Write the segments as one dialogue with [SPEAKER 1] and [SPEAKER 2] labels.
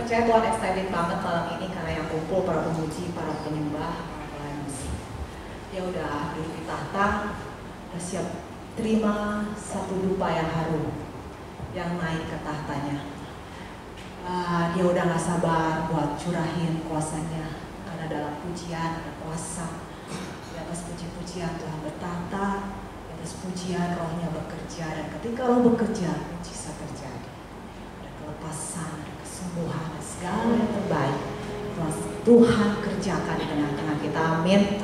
[SPEAKER 1] percaya Tuhan excited banget malam ini karena yang kumpul para pemuji, para penyembah, para pelayan musik. Dia udah duduk di tahta, udah siap terima satu dupa yang harum yang naik ke tahtanya. Dia udah gak sabar buat curahin kuasanya, karena dalam pujian ada kuasa. Di atas puji-pujian Tuhan bertahta, di atas pujian Rohnya bekerja, dan ketika Roh bekerja, mujizat terjadi. Ada kelepasan, ada kesembuhan, dan segala yang terbaik Tuhan kerjakan di tengah-tengah kita. Amin.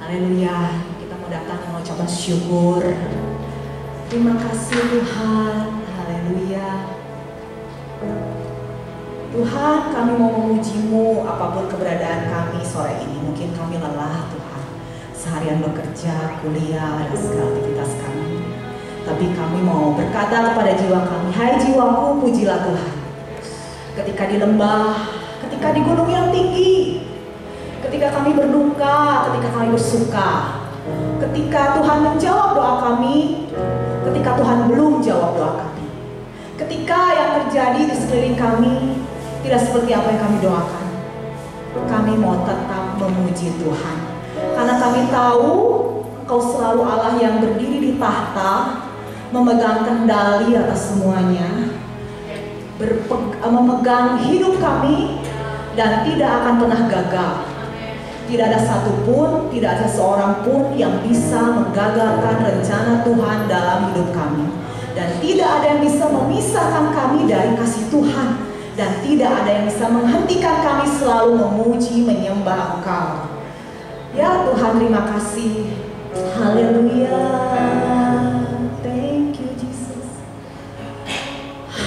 [SPEAKER 1] Haleluya. Kita mau datang mengucapkan syukur. Terima kasih Tuhan. Haleluya. Tuhan, kami mau memuji-Mu apapun keberadaan kami sore ini. Mungkin kami lelah Tuhan, seharian bekerja, kuliah, dan segala aktivitas kami. Tapi kami mau berkata kepada jiwa kami, hai jiwaku, pujilah Tuhan. Ketika di lembah, ketika di gunung yang tinggi, ketika kami berduka, ketika kami bersuka, ketika Tuhan menjawab doa kami, ketika Tuhan belum jawab doa kami, ketika yang terjadi di sekeliling kami tidak seperti apa yang kami doakan, kami mau tetap memuji Tuhan. Karena kami tahu Engkau selalu Allah yang berdiri di tahta, memegang kendali atas semuanya, memegang hidup kami, dan tidak akan pernah gagal. Tidak ada satupun, tidak ada seorang pun yang bisa menggagalkan rencana Tuhan dalam hidup kami. Dan tidak ada yang bisa memisahkan kami dari kasih Tuhan. Dan tidak ada yang bisa menghentikan kami selalu memuji, menyembah Engkau. Ya Tuhan, terima kasih. Haleluya. Thank you Jesus.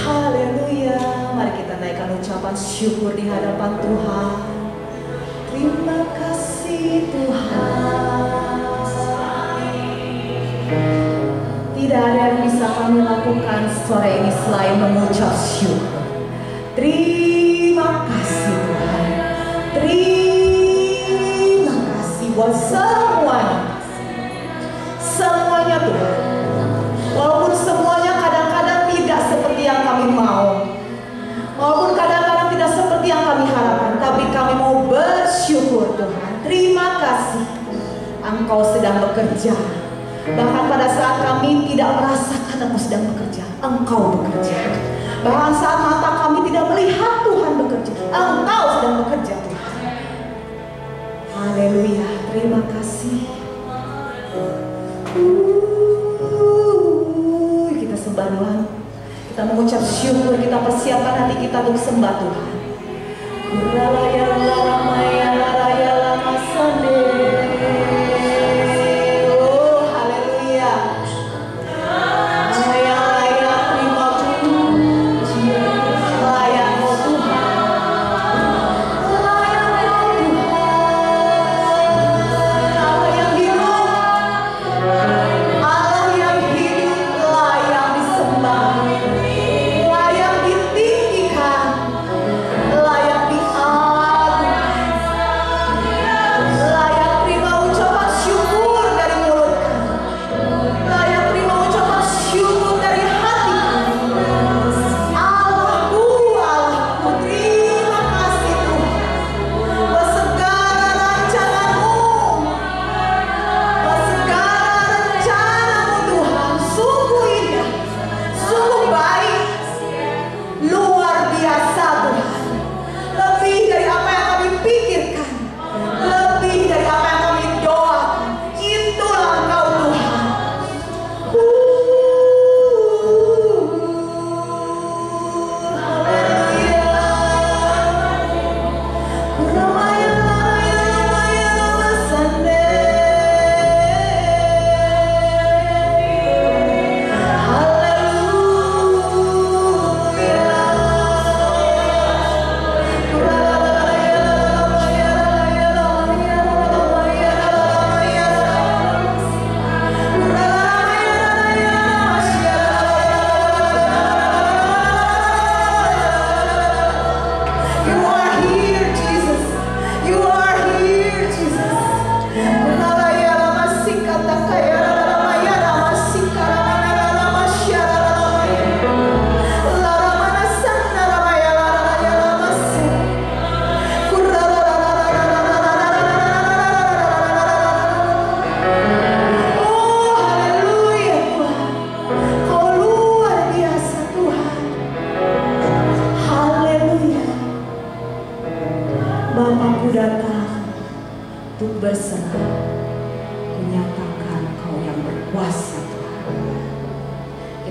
[SPEAKER 1] Haleluya. Mari kita naikkan ucapan syukur di hadapan Tuhan. Terima kasih Tuhan. Tidak ada yang bisa kami lakukan sore ini selain mengucap syukur. Terima kasih Tuhan. Terima kasih buat semuanya Tuhan. Walaupun semuanya kadang-kadang tidak seperti yang kami mau, walaupun kadang-kadang tidak seperti yang kami harapkan, tapi kami mau bersyukur Tuhan. Terima kasih Engkau sedang bekerja. Bahkan pada saat kami tidak merasakan Engkau sedang bekerja, Engkau bekerja. Bahkan saat mata kami tidak melihat Tuhan bekerja, Engkau sedang bekerja Tuhan. Haleluya, terima kasih. Kita sembah Tuhan. Kita mengucap syukur, kita persiapkan hati kita untuk sembah Tuhan.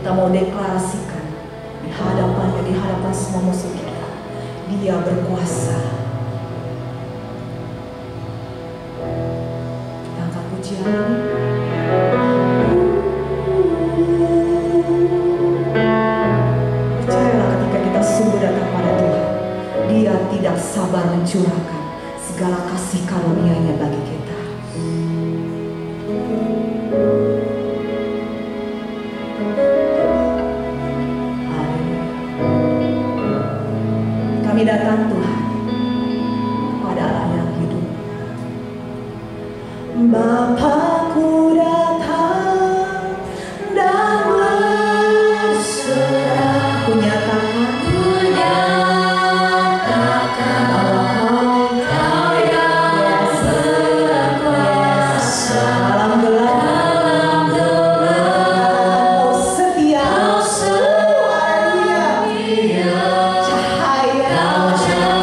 [SPEAKER 1] Kita mau deklarasikan di hadapan semua musuh kita. Dia berkuasa. Kita angkat pujian. Percayalah ketika kita sungguh datang pada Tuhan, Dia tidak sabar mencurahkan segala kasih karunia-Nya bagi kita. Kami datang Tuhan kepada Allah yang hidup. Bapakku datang dan berserah. Ku nyatakan bahwa Kau yang berkuasa. Dalam gelap Kau setia. Haleluya. Cahaya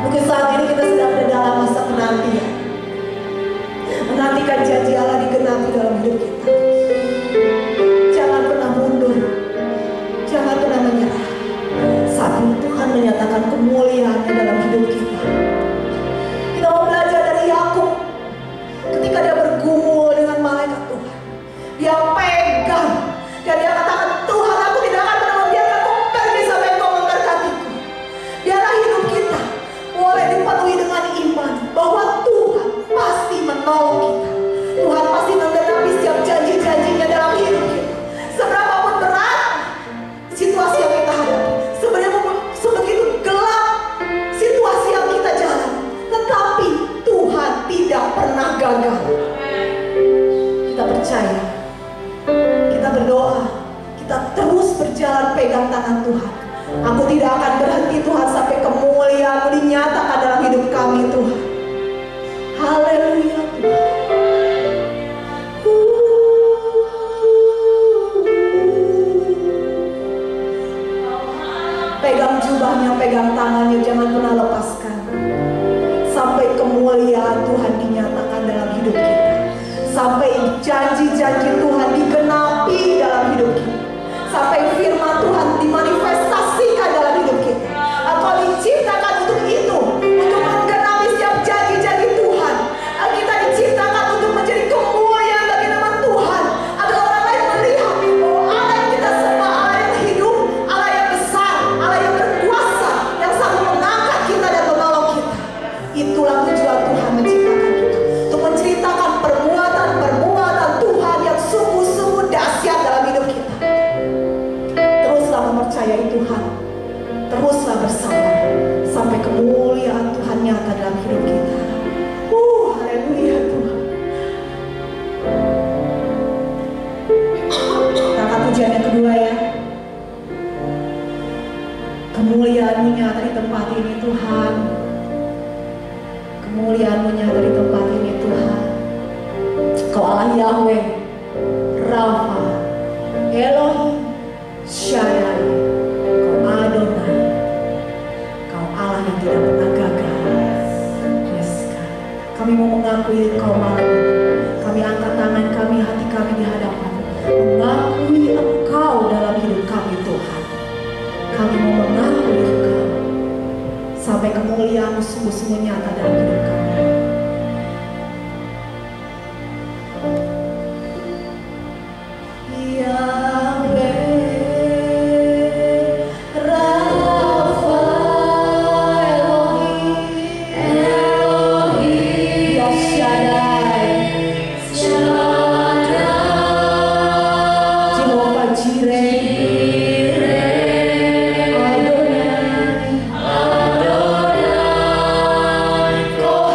[SPEAKER 1] Mungkin saat ini kita sedang ada dalam masa penantian, menantikan janji Allah digenapi dalam hidup kita. Jangan pernah mundur, jangan pernah menyerah. Saat ini Tuhan menyatakan kemuliaan-Nya dalam hidup kita. Kita mau belajar dari Yakub. Ketika dia bergumul dengan malaikat Tuhan, dia pegang dan dia katakan, Tuhan, aku tidak akan pernah membiarkan Kau pergi sampai Kau memberkatiku. Biarlah hidup kita boleh dipenuhi dengan iman bahwa Tuhan pasti menolong kita. Tuhan pasti menggenapi setiap janji-janjinya dalam hidup kita. Seberapapun berat situasi yang kita hadapi, sebegitu gelap situasi yang kita jalani, tetapi Tuhan tidak pernah gagal. Kita percaya, kita berdoa, kita terus berjalan pegang tangan Tuhan. Aku tidak akan berhenti Tuhan sampai kemuliaan-Mu dinyatakan dalam hidup kami Tuhan. Haleluya Tuhan. Pegang jubahnya, pegang tangannya, jangan pernah lepaskan sampai kemuliaan Tuhan dinyatakan dalam hidup kita, sampai janji-janji Tuhan digenapi dalam hidup kita, sampai firman Tuhan dimanifestasikan dalam hidup kita. Atau diciptakan untuk itu, untuk menggenapi setiap janji-janji Tuhan. Kita diciptakan untuk menjadi kemuliaan bagi nama Tuhan, agar orang lain melihat bahwa Allah yang kita sembah, Allah yang hidup, Allah yang besar, Allah yang berkuasa, yang sanggup mengangkat kita dan menolong kita. Itulah tujuan Tuhan menciptakan kita, untuk menceritakan perbuatan Tuhan yang sungguh-sungguh dahsyat dalam hidup kita. Teruslah mempercayai Tuhan, teruslah bersabar sampai kemuliaan Tuhan nyata dalam hidup kita. Haleluya Tuhan. Kakak pujian yang kedua ya. Kemuliaan-Mu nyata di tempat ini Tuhan. Kemuliaan-Mu nyata di tempat ini Tuhan. Kau Allah Yahweh, Rafa, Elohim, Shaddai, Kau Adonai. Kau Allah yang tidak pernah gagal. Yes, God. Kami mau mengakui Engkau malam ini. Kami angkat tangan kami, hati kami di hadapan, mengakui Engkau dalam hidup kami Tuhan. Kami mau mengakui Engkau sampai kemuliaan-Mu sungguh-sungguh nyata dalam hidup kami. Adonai, Adonai, Kau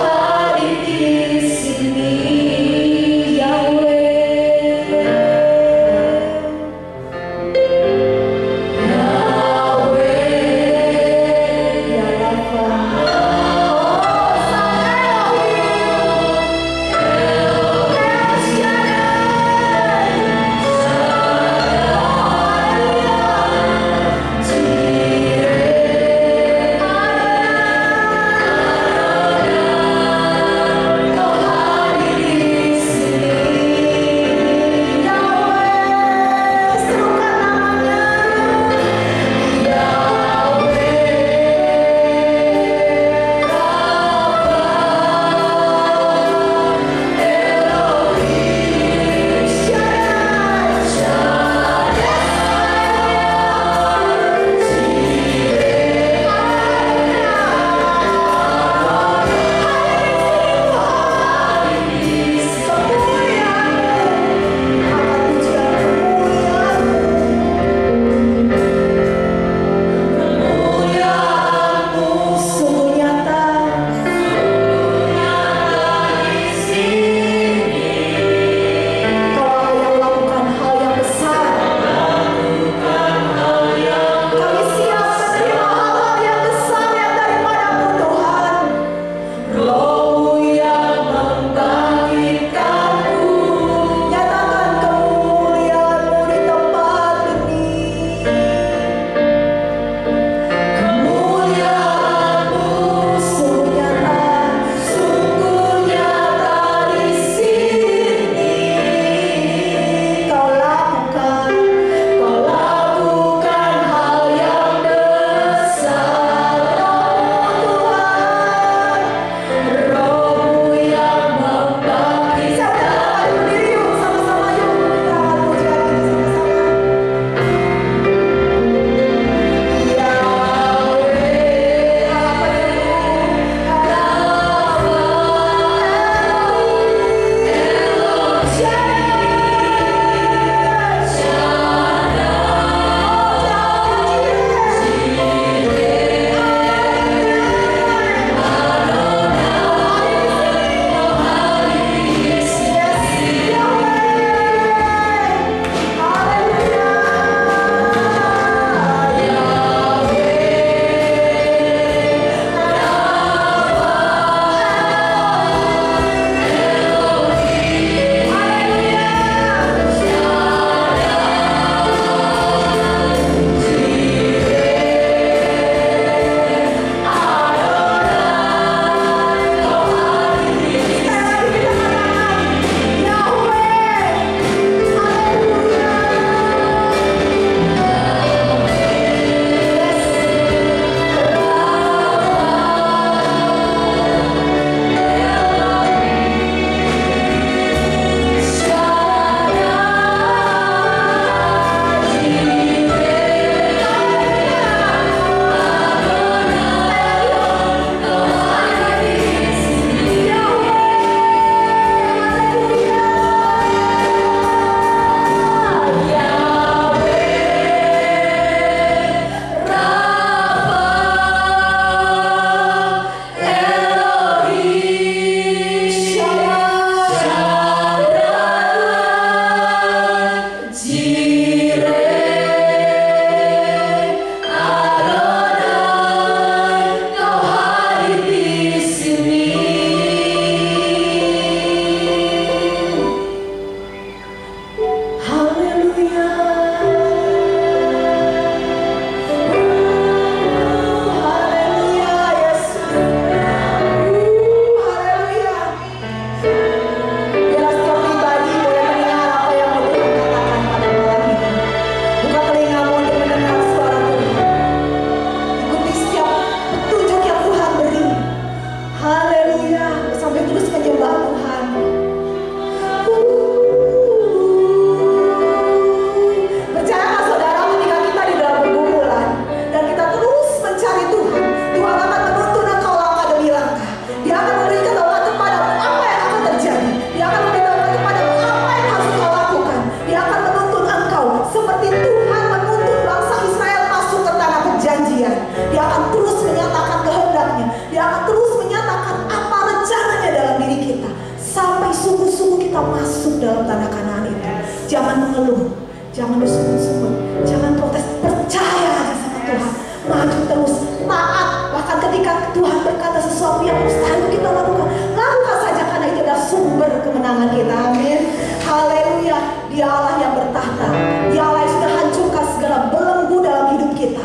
[SPEAKER 1] Jangan disungut-sungut, jangan protes, percaya aja sama Tuhan. Maju terus, taat. Bahkan ketika Tuhan berkata sesuatu yang mustahil kita lakukan, lakukan saja karena itu adalah sumber kemenangan kita. Amin. Haleluya. Dia Allah yang bertahta. Dia Allah yang sudah hancurkan segala belenggu dalam hidup kita.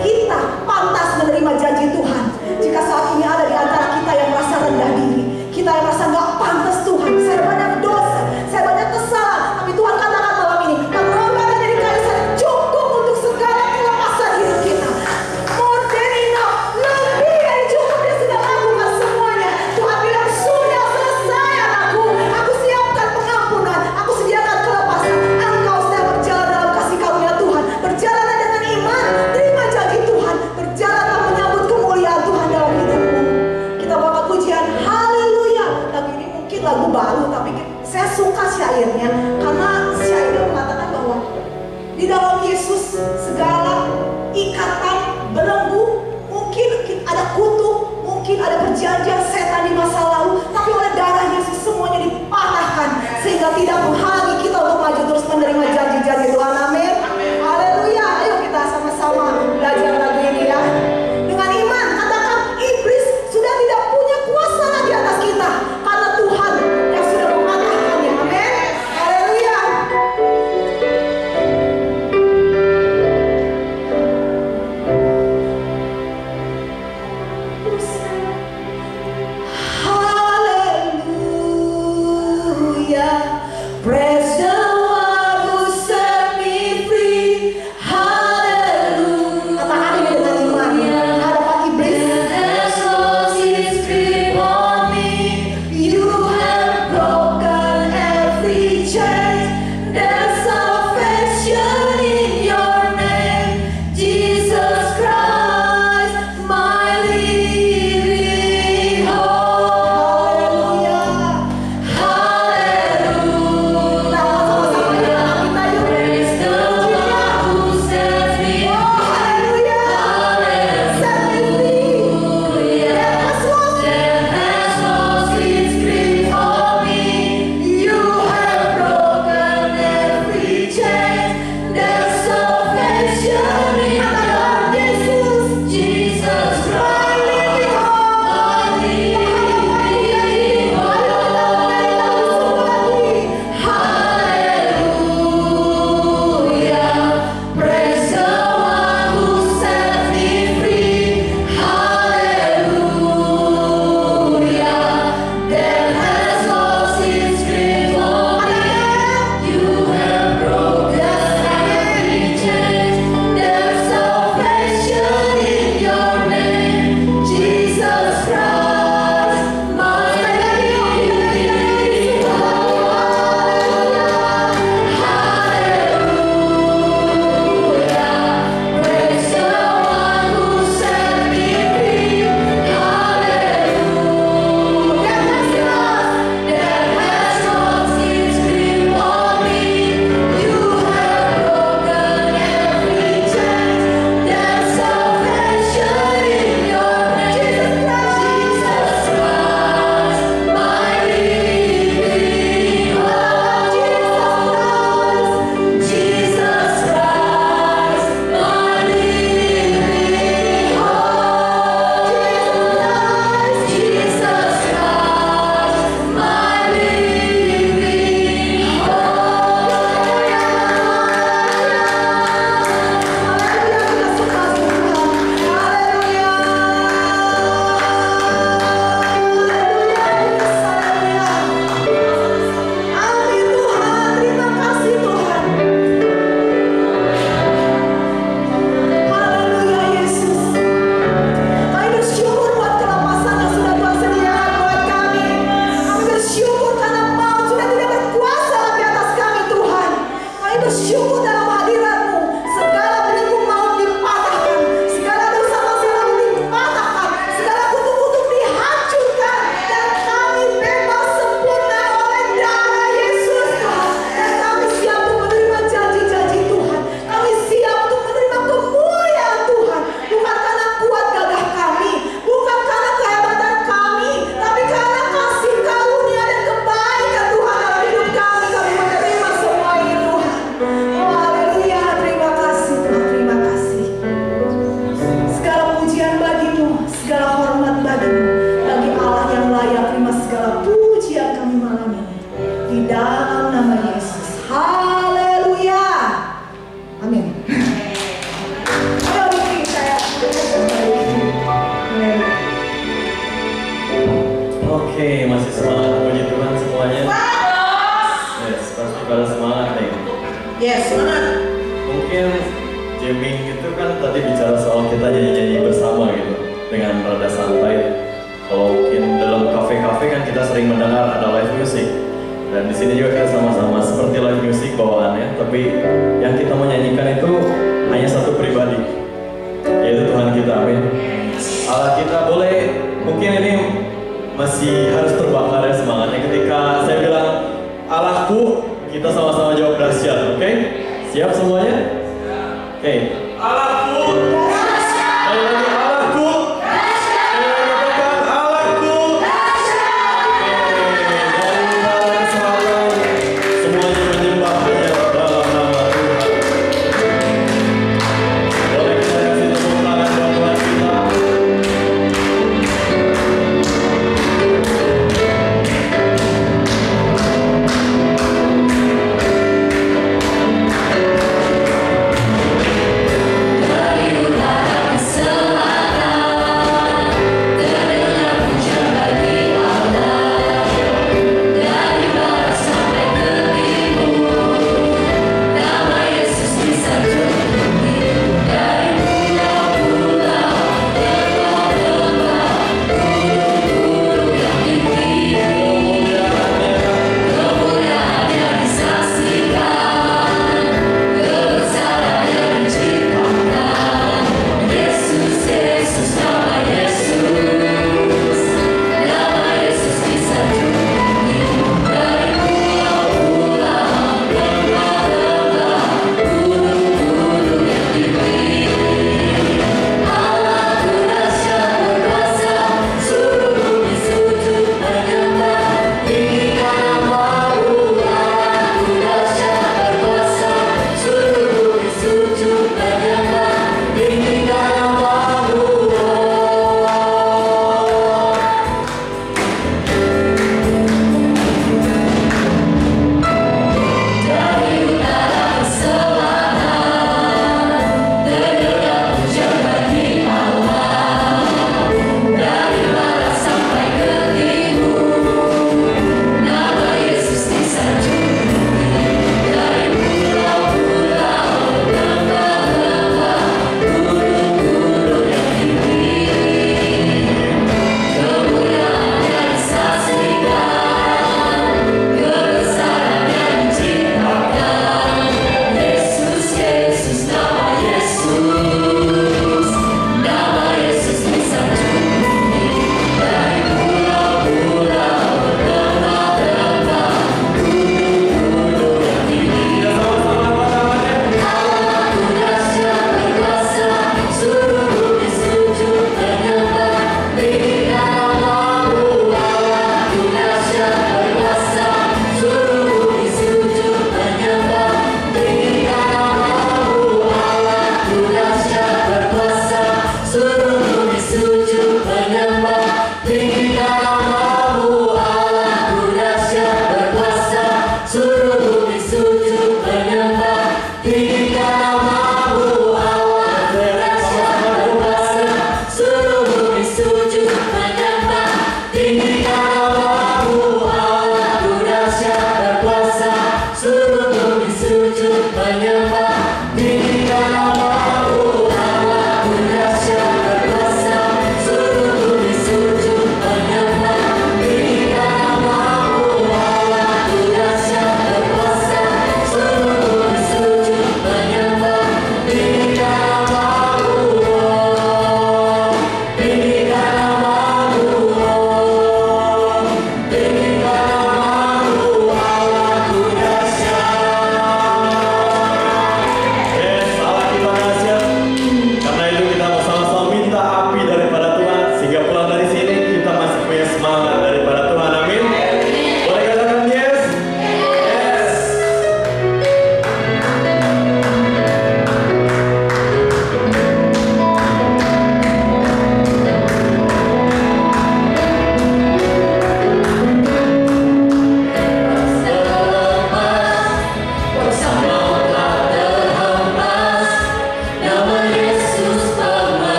[SPEAKER 1] Kita pantas menerima janji Tuhan. Jika saat ini ada di antara kita yang merasa rendah diri, kita yang merasa gak pantas Tuhan, saya banyak dosa, saya banyak kesalahan, tapi Tuhan katakan malam ini, pengorbanan dari kayu salib cukup untuk segala kelepasan hidup kita. More than enough, lebih dari cukup, Dia sudah lakukan semuanya. Tuhan bilang sudah selesai anakku, aku siapkan pengampunan, aku sediakan kelepasan. Engkau sedang berjalan dalam kasih karunia Tuhan, berjalan dengan iman, terima janji Tuhan, berjalanlah menyambut kemuliaan Tuhan dalam hidupmu. Kita bawa pujian, haleluya. Lagu ini mungkin lagu baru, tapi saya suka syairnya karena syairnya mengatakan bahwa di dalam Yesus segala ikatan belenggu, mungkin ada kutuk, mungkin ada perjanjian setan di masa lalu, tapi oleh darah Yesus semuanya dipatahkan sehingga tidak menghalangi kita untuk maju terus menerima janji-janji Tuhan. Amin. Haleluya. Ayo kita sama-sama belajar lagu ini ya. Dengan iman katakan, iblis sudah tidak punya kuasa lagi atas kita karena Tuhan yang sudah mematahkannya. Amin. Haleluya. Haleluya. Praise the one who set me ini. Bagi Allah yang layak terima segala pujian kami malam ini. Di dalam nama Yesus. Haleluya. Amin. Ayo Wiki, saya
[SPEAKER 2] Oke, masih semangat puji Tuhan semuanya. Yes, pasti pada semangat nih.
[SPEAKER 1] Yes, semangat.
[SPEAKER 2] Mungkin jamming itu kan tadi bicara soal kita nyanyi-nyanyi bersama gitu dengan rada santai. Kalau mungkin dalam kafe-kafe kan kita sering mendengar ada live music. Dan di sini juga kita sama-sama seperti live music bawaannya, tapi yang kita menyanyikan itu hanya satu pribadi, yaitu Tuhan kita. Amin. Allah kita boleh, mungkin ini masih harus terbakar ya semangatnya ketika saya bilang Allahku, kita sama-sama jawab dahsyat, oke? Siap semuanya? Oke. Allahku. Sekali lagi Allahku. Sekali lagi katakan Allahku. Semuanya menyembah hanya dalam nama Tuhan. Boleh kita kasih tepuk tangan buat Tuhan kita.
[SPEAKER 3] Hallelujah.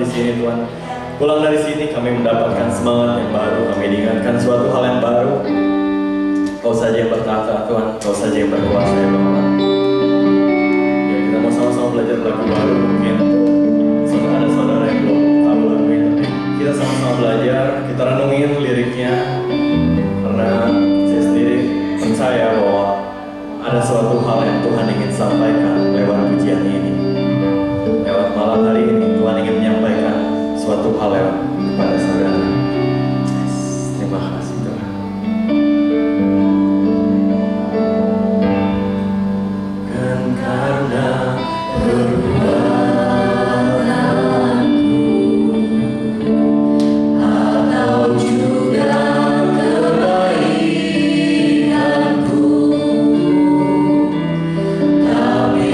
[SPEAKER 2] di sini Tuhan. Pulang dari sini kami mendapatkan semangat yang baru, kami diingatkan suatu hal yang baru. Kau saja yang bertata Tuhan, Kau saja yang berkuasa ya Bapa. Ya kita mau sama-sama belajar lagu baru, mungkin ada saudara yang belum tahu lagu ini, tapi kita sama-sama belajar, kita renungin liriknya, karena saya sendiri percaya bahwa ada suatu hal yang Tuhan ingin sampaikan lewat pujian ini. Lewat malam hari ini Tuhan ingin menyampaikan suatu hal lewat kepada saudara. Terima kasih Tuhan. Kan karena
[SPEAKER 3] Tapi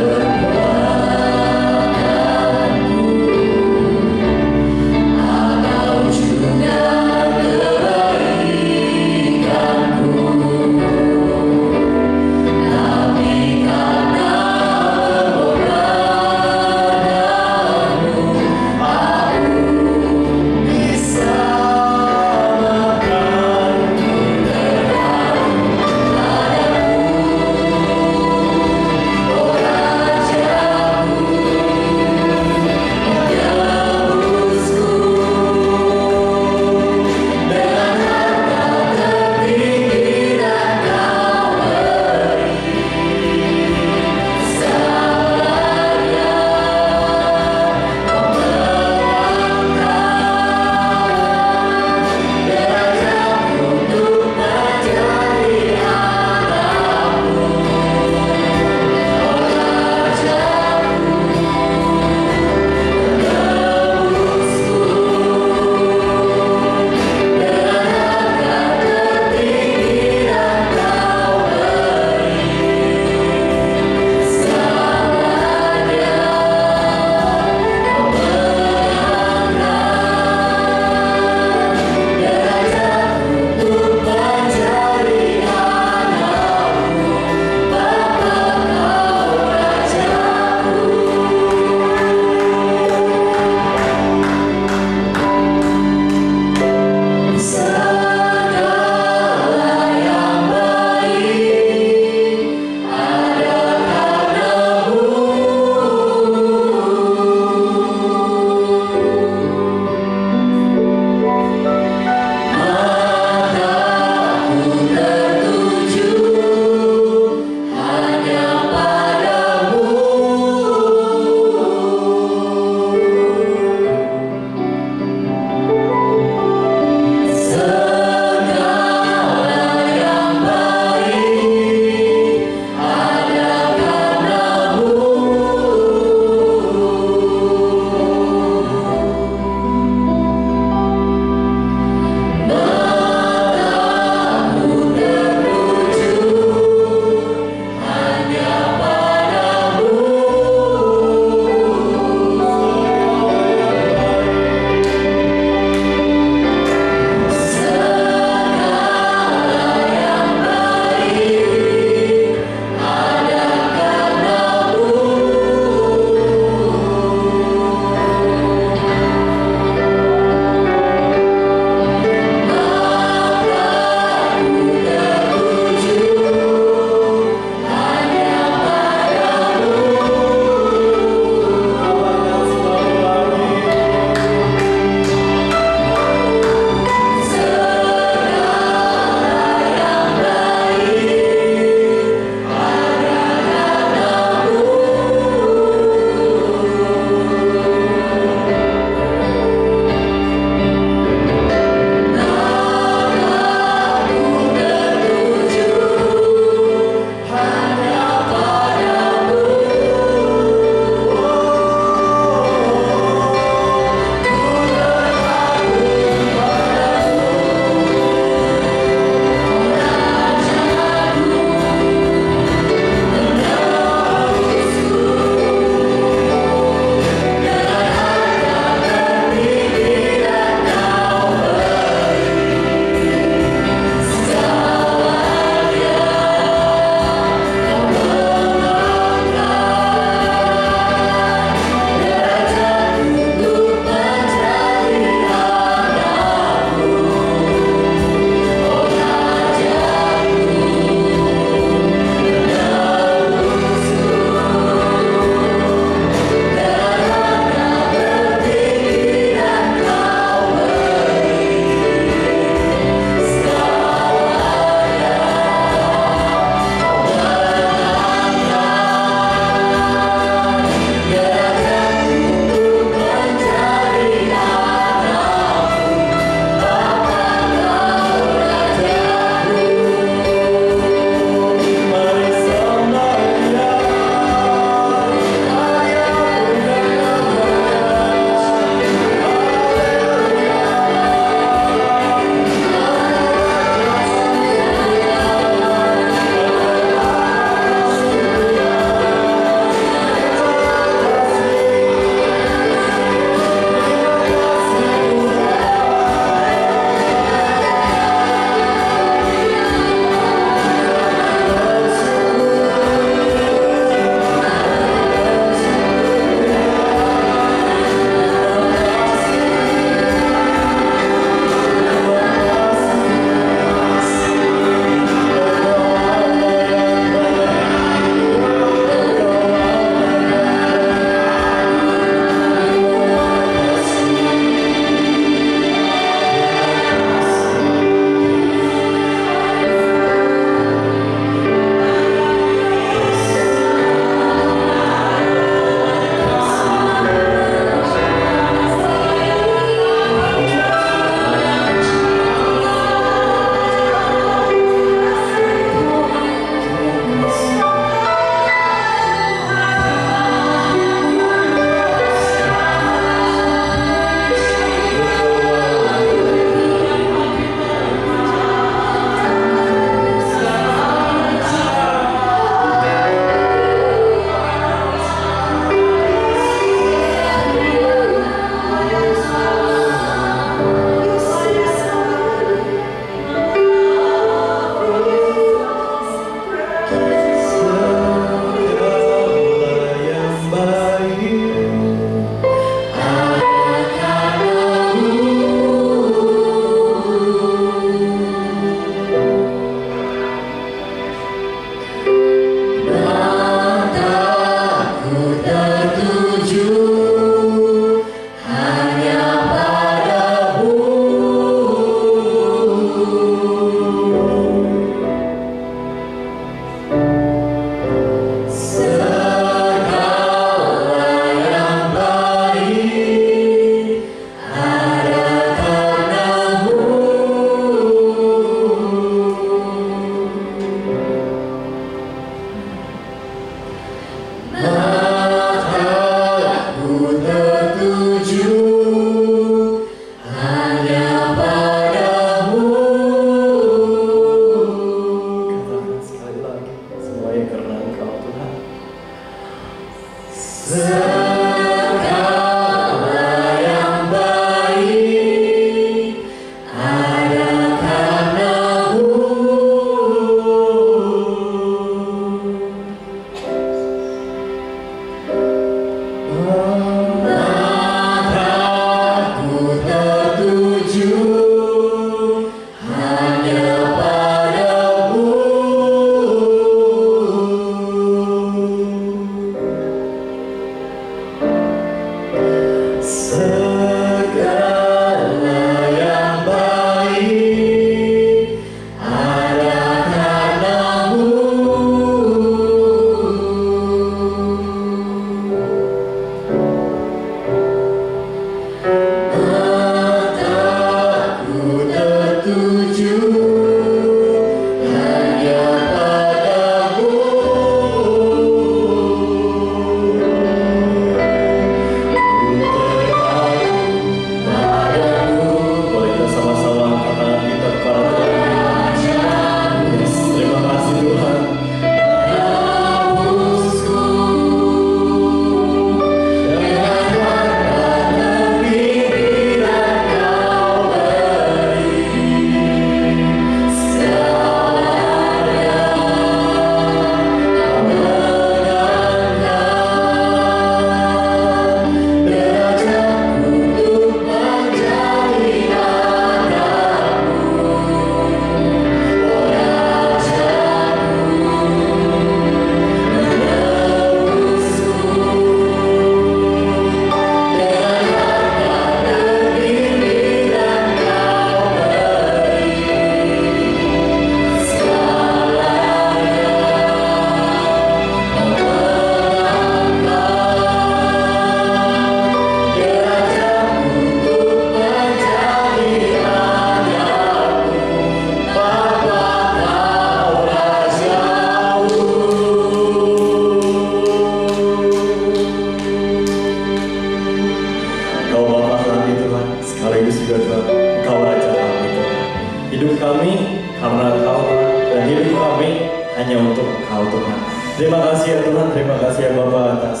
[SPEAKER 2] Terima kasih ya Tuhan, terima kasih ya Bapak atas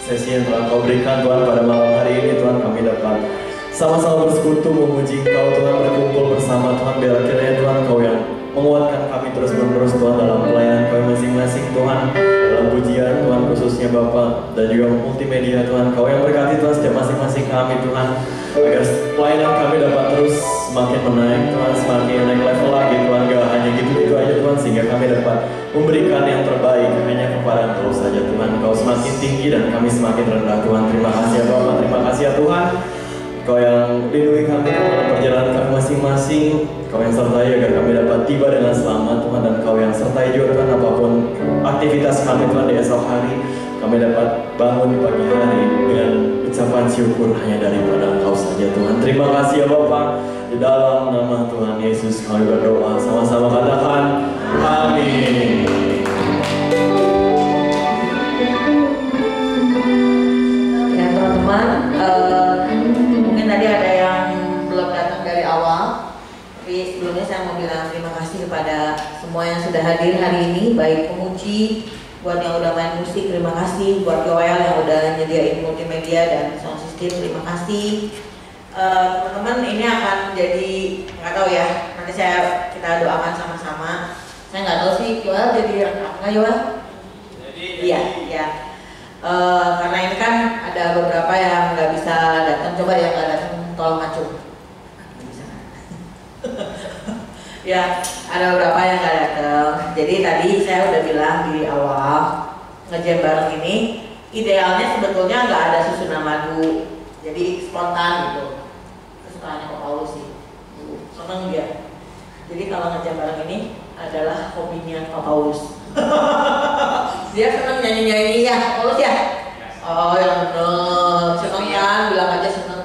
[SPEAKER 2] sesi yang telah Kau berikan Tuhan pada malam hari ini. Tuhan, kami dapat sama-sama bersekutu memuji Kau Tuhan, berkumpul bersama Tuhan. Biar akhirnya Tuhan Kau yang menguatkan kami terus-menerus Tuhan dalam pelayanan Kau masing-masing Tuhan, dalam pujian Tuhan khususnya Bapak dan juga multimedia Tuhan. Kau yang berkati Tuhan setiap masing-masing kami Tuhan, agar pelayanan kami dapat terus semakin menaik Tuhan, semakin naik level lagi Tuhan. Gak hanya gitu-gitu aja Tuhan, sehingga kami dapat memberikan yang terbaik hanya kepada Engkau saja Tuhan. Engkau semakin tinggi dan kami semakin rendah Tuhan. Terima kasih ya Bapak, terima kasih ya Tuhan. Kau yang lindungi kami dalam perjalanan kami masing-masing. Kau yang sertai agar kami dapat tiba dengan selamat Tuhan. Dan Kau yang sertai juga Tuhan, apapun aktivitas kami Tuhan di esok hari, kami dapat bangun di pagi hari dengan ucapan syukur hanya daripada Engkau saja Tuhan. Terima kasih ya Bapak. Di dalam nama Tuhan Yesus kami berdoa, sama-sama katakan amin.
[SPEAKER 1] Ya teman-teman, mungkin tadi ada yang belum datang dari awal, tapi sebelumnya saya mau bilang terima kasih kepada semua yang sudah hadir hari ini, baik pemuji, buat yang udah main musik, terima kasih, buat Joel yang udah nyediain multimedia dan sound system, terima kasih. Teman-teman, ini akan jadi, nggak tahu ya, nanti kita doakan sama-sama. Saya nggak tahu sih Joel jadi apa nggak Joel? Iya. Karena ini kan ada beberapa yang nggak bisa datang, coba yang nggak datang tolong acung. Ya, ada beberapa yang nggak datang. Jadi tadi saya udah bilang di awal ngejam bareng ini, idealnya sebetulnya nggak ada susunan lagu, jadi spontan gitu. Kesukaannya Pak Paulus sih, seneng dia. Jadi kalau ngejam bareng ini adalah hobinya Pak Paulus. Dia seneng nyanyi-nyanyi ya, Pak Paulus ya? Oh yang bener, seneng kan, bilang aja seneng.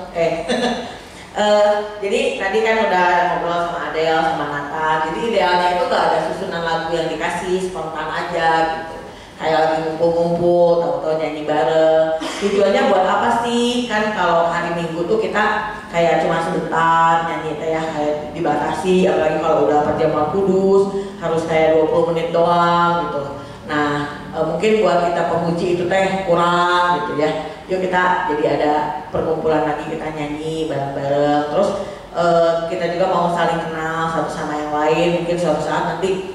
[SPEAKER 1] Jadi tadi kan udah ngobrol sama Adele, sama Nathan. Jadi idealnya itu gak ada susunan lagu yang dikasih, spontan aja gitu. Kayak lagi ngumpul-ngumpul, tahu
[SPEAKER 3] itu kita kayak cuma sebentar nyanyi teh ya, kayak dibatasi, apalagi kalau udah perjamuan kudus harus kayak 20 menit doang gitu. Nah mungkin buat kita pemuji itu teh kurang gitu ya. Yuk kita jadi ada perkumpulan lagi, kita nyanyi bareng-bareng. Terus kita juga mau saling kenal satu sama yang lain. Mungkin suatu saat nanti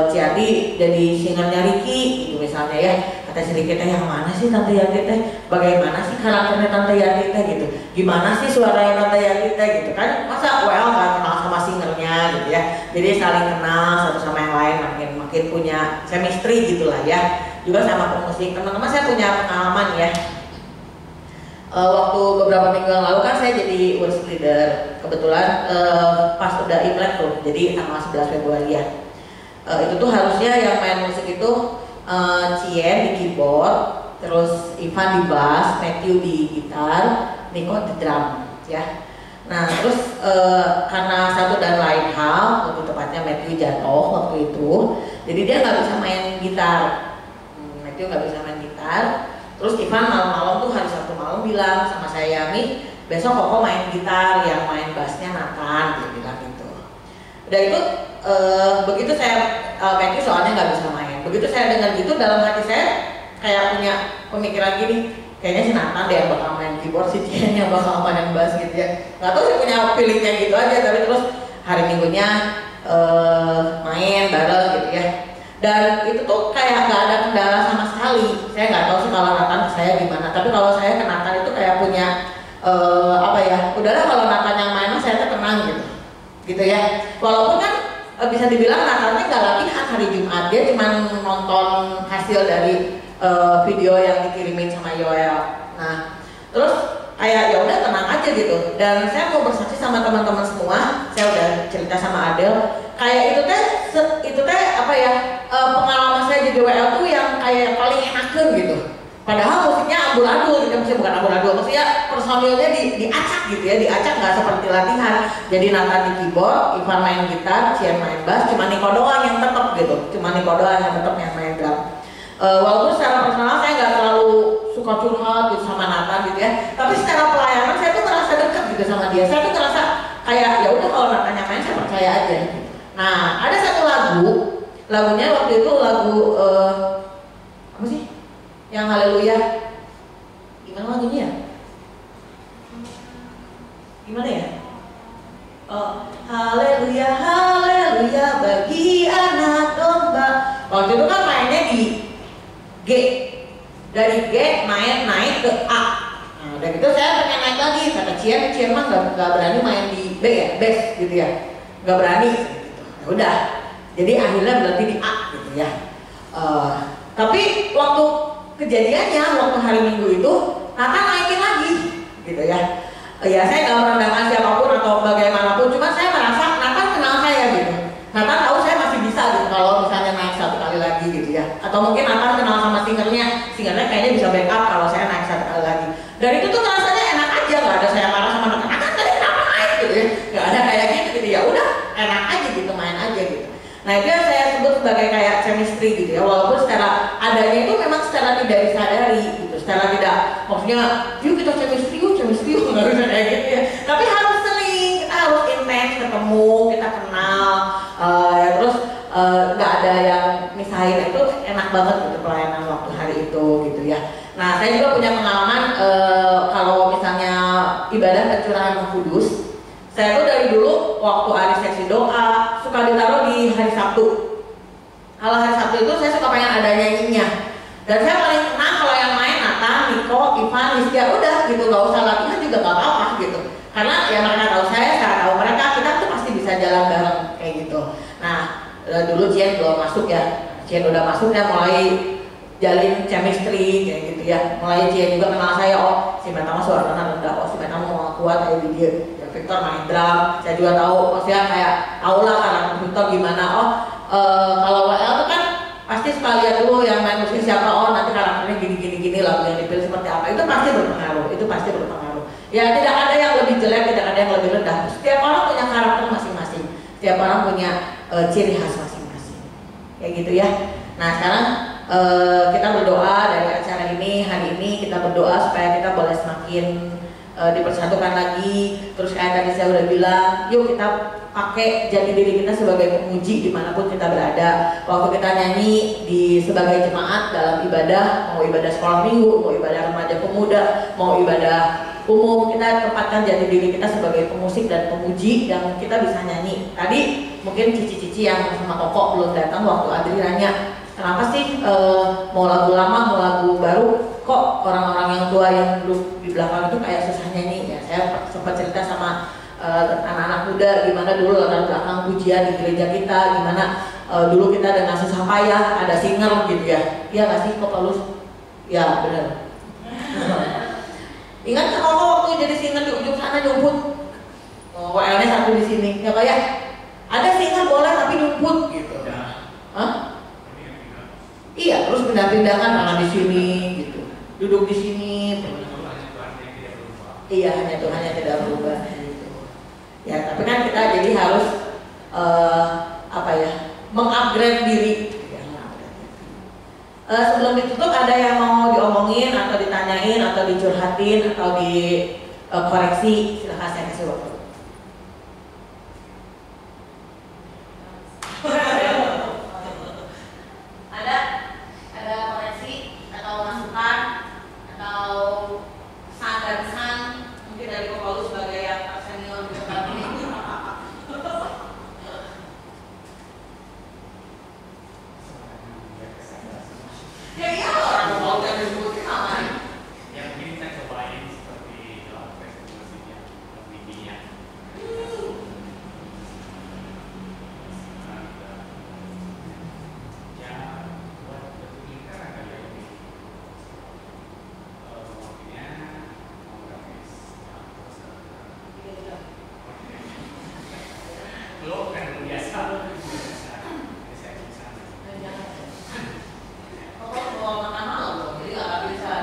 [SPEAKER 3] Ciati jadi singernya Ricky gitu misalnya ya. Kata si Ricky teh, yang mana sih Tante Yanti teh? Bagaimana sih karakternya Tante Yanti teh gitu? Gimana sih suaranya Tante Yanti teh gitu kan? Masa nggak kenal sama singernya gitu ya. Jadi saling kenal satu sama yang lain, makin punya chemistry gitulah ya. Juga sama pemusik, teman-teman saya punya pengalaman ya. Waktu beberapa minggu yang lalu kan saya jadi worship leader. Kebetulan pas udah Imlek tuh, jadi tanggal 11 Februari ya. Itu tuh harusnya yang main musik itu Cien di keyboard, terus Ivan di bass, Matthew di gitar, Nico di drum ya. Nah terus karena satu dan lain hal, lebih tepatnya Matthew jatuh waktu itu, jadi dia nggak bisa main gitar. Matthew nggak bisa main gitar. Terus Ivan malam-malam tuh hari Sabtu malam bilang sama saya, Mi, besok Koko main gitar, yang main bassnya Nathan, dia bilang gitu. Udah itu begitu saya Matthew soalnya nggak bisa main. Begitu saya dengar gitu, dalam hati saya kayak punya pemikiran gini, kayaknya si Nathan deh yang bakal main keyboard, si Cian yang bakal main bass gitu ya. Nggak tahu sih, punya feelingnya gitu aja. Tapi terus hari Minggunya main bareng gitu ya. Dan itu tuh kayak nggak ada kendala sama sekali. Saya nggak tahu sih kalau Nathan ke saya gimana. Tapi kalau saya ke Nathan itu kayak punya apa ya? Udahlah kalau Nathan yang main, saya tuh tenang gitu ya. Walaupun kan bisa dibilang Nathannya nggak latihan hari Jumat, dia cuma nonton hasil dari video yang dikirimin sama Yoel. Nah, terus kayak ya udah tenang aja gitu. Dan saya mau bersaksi sama teman-teman semua. Saya udah cerita sama Adel. Kayak itu teh apa ya? Pengalaman saya jadi WL tuh yang kayak paling enakan gitu. Padahal musiknya ambul-ambul, kita bukan ambul-ambul, maksudnya personilnya diacak gitu ya, diacak nggak seperti latihan. Jadi Nathan di keyboard, Ivan main gitar, Cian main bass, cuma Niko doang yang tetap gitu, cuma Niko doang yang tetap yang main drum. Walaupun secara personal saya nggak terlalu suka curhat gitu sama Nathan gitu ya, tapi secara pelayanan saya tuh ngerasa dekat gitu sama dia. Saya tuh ngerasa kayak ya udah kalau Nathan yang main saya percaya aja. Nah ada satu lagunya waktu itu lagu apa sih? Yang Haleluya. Gimana lagunya ya? Gimana ya? Oh, Haleluya, Haleluya bagi anak domba. Waktu itu kan mainnya di G. Dari G naik ke A. Nah, udah gitu saya pengen naik lagi. Kata Cian mah gak berani main di B ya, bass gitu ya. Gak berani gitu. Ya udah. Jadi akhirnya berarti di A gitu ya. Tapi waktu kejadiannya, waktu hari Minggu itu Nathan naikin lagi gitu ya. Ya saya nggak merendahkan siapapun atau bagaimanapun, cuma saya merasa Nathan kenal saya gitu. Nathan tahu saya masih bisa gitu kalau misalnya naik satu kali lagi gitu ya. Atau mungkin Nathan kenal sama singernya kayaknya bisa backup kalau saya naik satu kali lagi. Dan itu tuh rasanya enak aja, nggak ada saya marah sama Nathan tadi kenapa naik gitu ya. Nggak ada kayak gitu ya udah enak aja gitu, main aja gitu. Nah itu yang saya sebut sebagai kayak chemistry gitu ya, walaupun secara adanya itu memang secara tidak disadari gitu, secara tidak, maksudnya yuk kita chemistry yuk, nggak bisa kayak gitu ya, tapi harus sering, kita harus intens ketemu, kita kenal, ya terus nggak ada yang misahin. Itu enak banget gitu pelayanan waktu hari itu gitu ya. Nah saya juga punya pengalaman kalau misalnya ibadah pencurahan Roh Kudus. Saya tuh dari dulu waktu hari seksi doa suka ditaruh di hari Sabtu. Kalau hari Sabtu itu saya suka pengen ada nyanyinya. Dan saya paling senang kalau yang main Nathan, Niko, Ivan, Rizkia, udah gitu, gak usah latihan juga gak apa-apa gitu. Karena ya mereka tahu saya tahu mereka, kita tuh pasti bisa jalan bareng kayak gitu. Nah dulu Cian belum masuk ya, Cian udah masuk ya mulai jalin chemistry kayak gitu ya. Mulai Cian juga kenal saya, oh si Meta mah suaranya rendah, oh si Meta mau kuat kayak dia. Victor main drum, saya juga tahu, maksudnya kayak tahu lah karakter Victor gimana. Kalau WL itu kan pasti sekalian dulu yang main musik siapa, nanti karakternya gini lagu yang dipilih seperti apa, itu pasti berpengaruh. Ya tidak ada yang lebih jelek, tidak ada yang lebih rendah. Setiap orang punya karakter masing-masing, setiap orang punya ciri khas masing-masing, kayak gitu ya. Nah sekarang kita berdoa dari acara ini, hari ini kita berdoa supaya kita boleh semakin dipersatukan lagi. Terus kayak tadi saya udah bilang, yuk kita pakai jati diri kita sebagai pemuji dimanapun kita berada. Waktu kita nyanyi sebagai jemaat dalam ibadah, mau ibadah sekolah minggu, mau ibadah remaja pemuda, mau ibadah umum, kita tempatkan jati diri kita sebagai pemusik dan pemuji yang kita bisa nyanyi. Tadi mungkin cici-cici yang sama Koko belum datang waktu Adri nanya, kenapa sih mau lagu lama mau lagu baru kok orang-orang yang tua yang duduk di belakang itu kayak susah nyanyi ya. Saya sempat cerita sama anak-anak muda gimana dulu latar belakang pujian di gereja kita, gimana dulu kita dengan susah payah ada singer gitu ya. Iya nggak sih Kok Paulus? Ya benar. Ingat kalau waktu jadi singer di ujung sana nyumput, WL-nya satu di sini, ya Pak ya? Ada singer boleh tapi nyumput gitu. Hah? Iya, terus pindah-pindahkan malah di sini gitu, duduk di sini. Iya, hanya Tuhan yang tidak berubah. Gitu. Ya, tapi kan kita jadi harus mengupgrade diri. Sebelum ditutup ada yang mau diomongin atau ditanyain atau dicurhatin atau dikoreksi, silahkan saya kasih waktu. Ada koreksi atau masukan atau pesan dan pesan mungkin dari Kok Paulus sebagai yang senior di tempat ini. Ya iya orang mau kan disebutin namanya.
[SPEAKER 4] Yang mungkin kita cobain seperti dalam festival musiknya lebih minyak. Ya buat berpikir kan agak lebih waktunya mau grafis belum kan biasa.
[SPEAKER 3] Mau makan malam loh, jadi nggak bisa.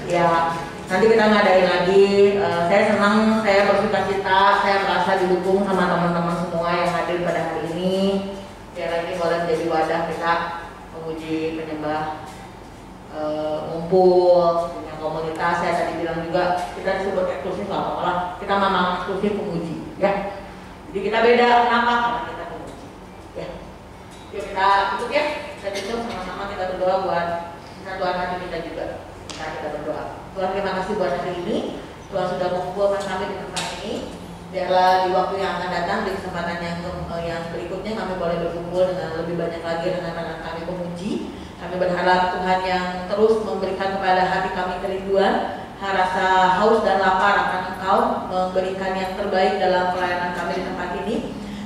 [SPEAKER 3] Ya, nanti kita ngadain lagi. Saya senang, saya bersuka cita, saya merasa didukung sama teman-teman semua yang hadir pada hari ini. Sekali lagi boleh menjadi wadah kita memuji memuji, penyembah, ngumpul, punya komunitas. Saya tadi bilang juga kita disebut eksklusif, nggak apa-apa lah. Kita memang eksklusif pemuji, ya. Jadi kita beda, kenapa? Karena kita pemuji, ya. Yuk kita tutup ya. Kita tutup sama-sama kita berdoa buat kesatuan hati kita juga. Kita berdoa. Tuhan, terima kasih buat hari ini. Tuhan sudah mengumpulkan kami di tempat ini. Biarlah di waktu yang akan datang, di kesempatan yang berikutnya kami boleh berkumpul dengan lebih banyak lagi dengan rekan kami pemuji. Kami berharap Tuhan yang terus memberikan kepada hati kami kerinduan, rasa haus dan lapar akan Engkau, memberikan yang terbaik dalam pelayanan kami di tempat ini.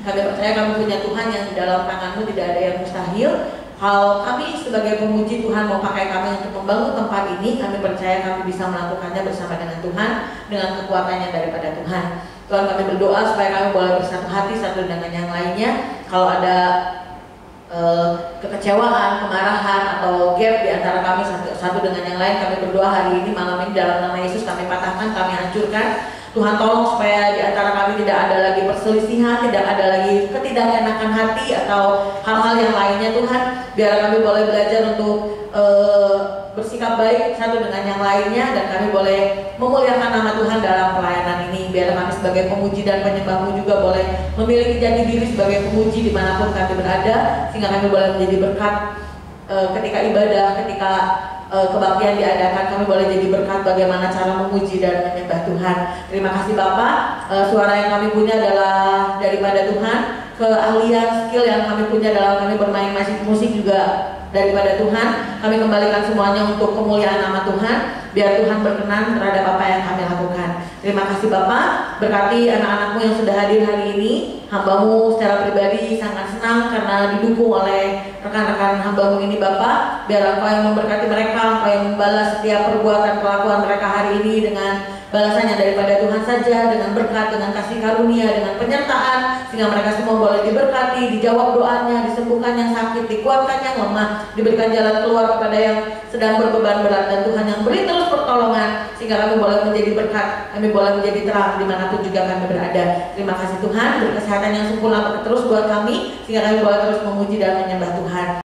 [SPEAKER 3] Kami percaya kami punya Tuhan yang di dalam tangan-Mu tidak ada yang mustahil. Hal kami sebagai pemuji, Tuhan mau pakai kami untuk membangun tempat ini. Kami percaya kami bisa melakukannya bersama dengan Tuhan, dengan kekuatannya daripada Tuhan. Tuhan, kami berdoa supaya kami boleh bersatu hati satu dengan yang lainnya. Kalau ada kekecewaan, kemarahan atau gap di antara kami satu dengan yang lain, kami berdoa hari ini malam ini dalam nama Yesus kami patahkan, kami hancurkan. Tuhan tolong supaya di antara kami tidak ada lagi perselisihan, tidak ada lagi ketidakenakan hati atau hal-hal yang lainnya. Tuhan, biar kami boleh belajar untuk bersikap baik satu dengan yang lainnya, dan kami boleh memuliakan nama Tuhan dalam pelayanan ini. Biar kami sebagai pemuji dan penyembah-Mu juga boleh memiliki jati diri sebagai pemuji dimanapun kami berada, sehingga kami boleh menjadi berkat ketika ibadah, ketika kebaktian diadakan. Kami boleh jadi berkat bagaimana cara memuji dan menyembah Tuhan. Terima kasih Bapak. Suara yang kami punya adalah daripada Tuhan, keahlian, skill yang kami punya dalam kami bermain musik juga daripada Tuhan. Kami kembalikan semuanya untuk kemuliaan nama Tuhan. Biar Tuhan berkenan terhadap apa yang kami lakukan. Terima kasih Bapak. Berkati anak-anak-Mu yang sudah hadir hari ini. Hamba-Mu secara pribadi sangat senang karena didukung oleh rekan-rekan hamba-Mu ini Bapak. Biar Engkau yang memberkati mereka, Engkau yang membalas setiap perbuatan kelakuan mereka hari ini dengan balasannya daripada Tuhan saja, dengan berkat, dengan kasih karunia, dengan penyertaan, sehingga mereka semua boleh diberkati, dijawab doanya, disembuhkan yang sakit, dikuatkan yang lemah, diberikan jalan keluar kepada yang sedang berbeban berat, dan Tuhan yang beri terus pertolongan, sehingga kami boleh menjadi berkat, kami boleh menjadi terang dimanapun juga kami berada. Terima kasih Tuhan, beri kesehatan yang sempurna terus buat kami, sehingga kami boleh terus memuji dan menyembah Tuhan.